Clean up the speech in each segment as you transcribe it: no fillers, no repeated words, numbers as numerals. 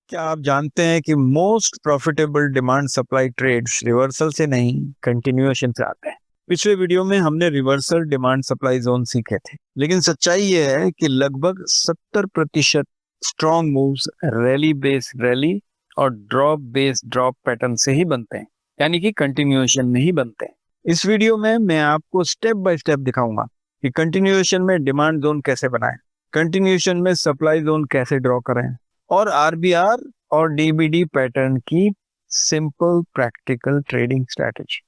क्या आप जानते हैं कि most profitable demand supply trades reversal से नहीं कंटिन्यूएशन से आते हैं। पिछले वीडियो में हमने रिवर्सल डिमांड सप्लाई जोन सीखे थे, लेकिन सच्चाई यह है कि लगभग 70% strong moves rally based rally और ड्रॉप बेस्ड ड्रॉप पैटर्न से ही बनते हैं, यानी कि कंटिन्यूएशन में ही बनते हैं। इस वीडियो में मैं आपको स्टेप बाय स्टेप दिखाऊंगा कि कंटिन्यूएशन में डिमांड जोन कैसे बनाएं, कंटिन्यूएशन में सप्लाई जोन कैसे ड्रॉ करें और आरबीआर और डीबीडी पैटर्न की सिंपल प्रैक्टिकल ट्रेडिंग स्ट्रेटजी।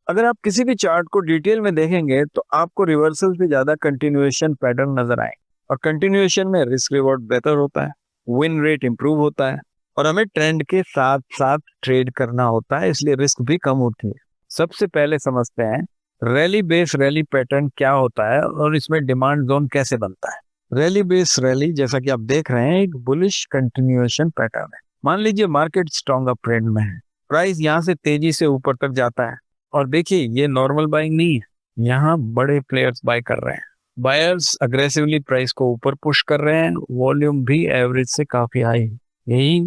अगर आप किसी भी चार्ट को डिटेल में देखेंगे तो आपको रिवर्सल से ज्यादा कंटिन्यूएशन पैटर्न नजर आए और कंटिन्यूएशन में रिस्क रिवॉर्ड बेहतर होता है, विन रेट इंप्रूव होता है और हमें ट्रेंड के साथ साथ ट्रेड करना होता है, इसलिए रिस्क भी कम होती है। सबसे पहले समझते हैं रैली बेस रैली पैटर्न क्या होता है और इसमें डिमांड जोन कैसे बनता है। रैली बेस रैली, जैसा कि आप देख रहे हैं, एक बुलिश कंटिन्यूएशन पैटर्न है। मान लीजिए मार्केट स्ट्रॉन्ग अप ट्रेंड में है, प्राइस यहाँ से तेजी से ऊपर तक जाता है और देखिए ये नॉर्मल बाइंग नहीं है, यहाँ बड़े प्लेयर्स बाय कर रहे हैं। बायर्स अग्रेसिवली प्राइस को ऊपर पुश कर रहे हैं, वॉल्यूम भी एवरेज से काफी हाई है। यही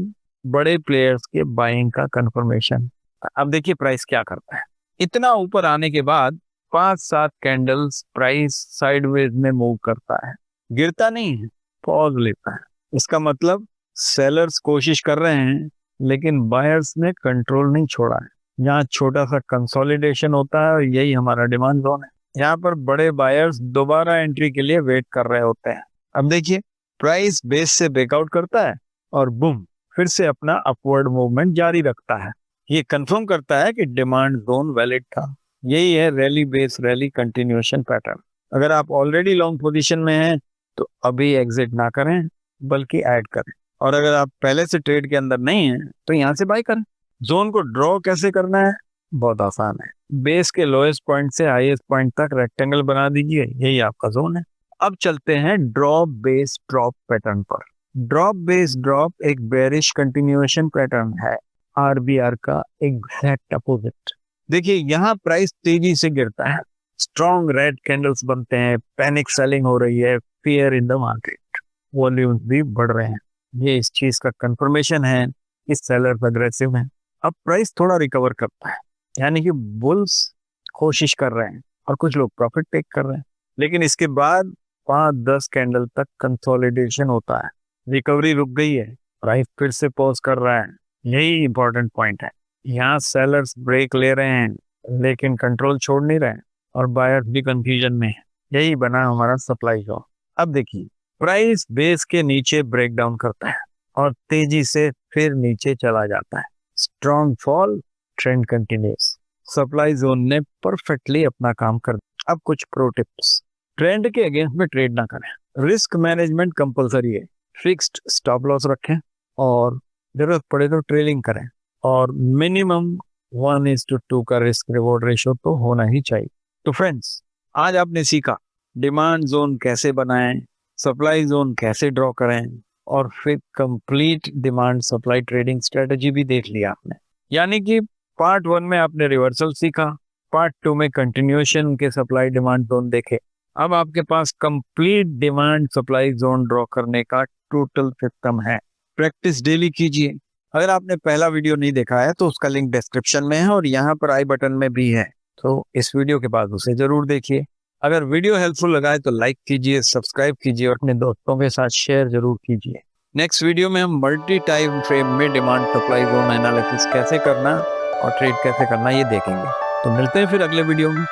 बड़े प्लेयर्स के बाइंग का कंफर्मेशन। अब देखिए प्राइस क्या करता है। इतना ऊपर आने के बाद 5-7 कैंडल्स प्राइस साइडवेज में मूव करता है, गिरता नहीं है, पॉज लेता है। इसका मतलब सेलर्स कोशिश कर रहे हैं लेकिन बायर्स ने कंट्रोल नहीं छोड़ा है। यहाँ छोटा सा कंसोलिडेशन होता है और यही हमारा डिमांड जोन है। यहाँ पर बड़े बायर्स दोबारा एंट्री के लिए वेट कर रहे होते हैं। अब देखिए प्राइस बेस से ब्रेकआउट करता है और बूम फिर से अपना अपवर्ड मूवमेंट जारी रखता है। ये कंफर्म करता है कि डिमांड जोन वैलिड था। यही है rally base rally continuation pattern. अगर आप ऑलरेडी लॉन्ग पोजीशन में हैं तो अभी एग्जिट ना करें बल्कि ऐड करें, और अगर आप पहले से ट्रेड के अंदर नहीं हैं तो यहाँ से बाय करें। जोन को ड्रॉ कैसे करना है? बहुत आसान है। बेस के लोएस्ट पॉइंट से हाईएस्ट पॉइंट तक रेक्टेंगल बना दीजिए, यही आपका जोन है। अब चलते हैं ड्रॉप बेस ड्रॉप पैटर्न पर। ड्रॉप बेस ड्रॉप एक बेरिश कंटिन्यूएशन पैटर्न है, आरबीआर का एग्जैक्ट अपोजिट। देखिए यहाँ प्राइस तेजी से गिरता है, स्ट्रॉन्ग रेड कैंडल्स बनते हैं, पैनिक सेलिंग हो रही है, fear in the market, volumes भी बढ़ रहे हैं। ये इस चीज का कंफर्मेशन है कि सेलर्स अग्रेसिव हैं। अब प्राइस थोड़ा रिकवर करता है, यानी कि बुल्स कोशिश कर रहे हैं और कुछ लोग प्रॉफिट टेक कर रहे हैं, लेकिन इसके बाद 5-10 कैंडल तक कंसोलिडेशन होता है, रिकवरी रुक गई है, प्राइस फिर से पॉज कर रहा है। यही इंपॉर्टेंट पॉइंट है। यहाँ सेलर्स ब्रेक ले रहे हैं लेकिन कंट्रोल छोड़ नहीं रहे हैं और बायर्स भी कंफ्यूजन में है। यही बना हमारा सप्लाई जोन। अब देखिए प्राइस बेस के नीचे ब्रेक डाउन करता है और तेजी से फिर नीचे चला जाता है। Strong fall, trend continuous. Supply zone ने परफेक्टली अपना काम कर दिया। अब कुछ प्रो टिप्स। ट्रेंड के अगेंस्ट में ट्रेड ना करें, रिस्क मैनेजमेंट कंपलसरी है। फिक्स्ड स्टॉप लॉस रखें और जरूरत पड़े तो ट्रेलिंग करें, और मिनिमम 1:2 का रिस्क रिवॉर्ड रेशो तो होना ही चाहिए। तो फ्रेंड्स, आज आपने सीखा डिमांड जोन कैसे बनाएं, सप्लाई जोन कैसे ड्रॉ करें और फिर complete demand supply trading strategy भी देख लिया आपने। यानी कि पार्ट 1 में आपने रिवर्सल सीखा, पार्ट 2 में कंटिन्यूएशन के सप्लाई डिमांड जोन देखे। अब आपके पास complete demand supply zone draw करने का टोटल सिस्टम है। प्रैक्टिस डेली कीजिए। अगर आपने पहला वीडियो नहीं देखा है तो उसका लिंक डिस्क्रिप्शन में है और यहाँ पर आई बटन में भी है, तो इस वीडियो के बाद उसे जरूर देखिए। अगर वीडियो हेल्पफुल लगा है तो लाइक कीजिए, सब्सक्राइब कीजिए और अपने दोस्तों के साथ शेयर जरूर कीजिए। नेक्स्ट वीडियो में हम मल्टी टाइम फ्रेम में डिमांड सप्लाई जोन एनालिसिस कैसे करना और ट्रेड कैसे करना ये देखेंगे। तो मिलते हैं फिर अगले वीडियो में।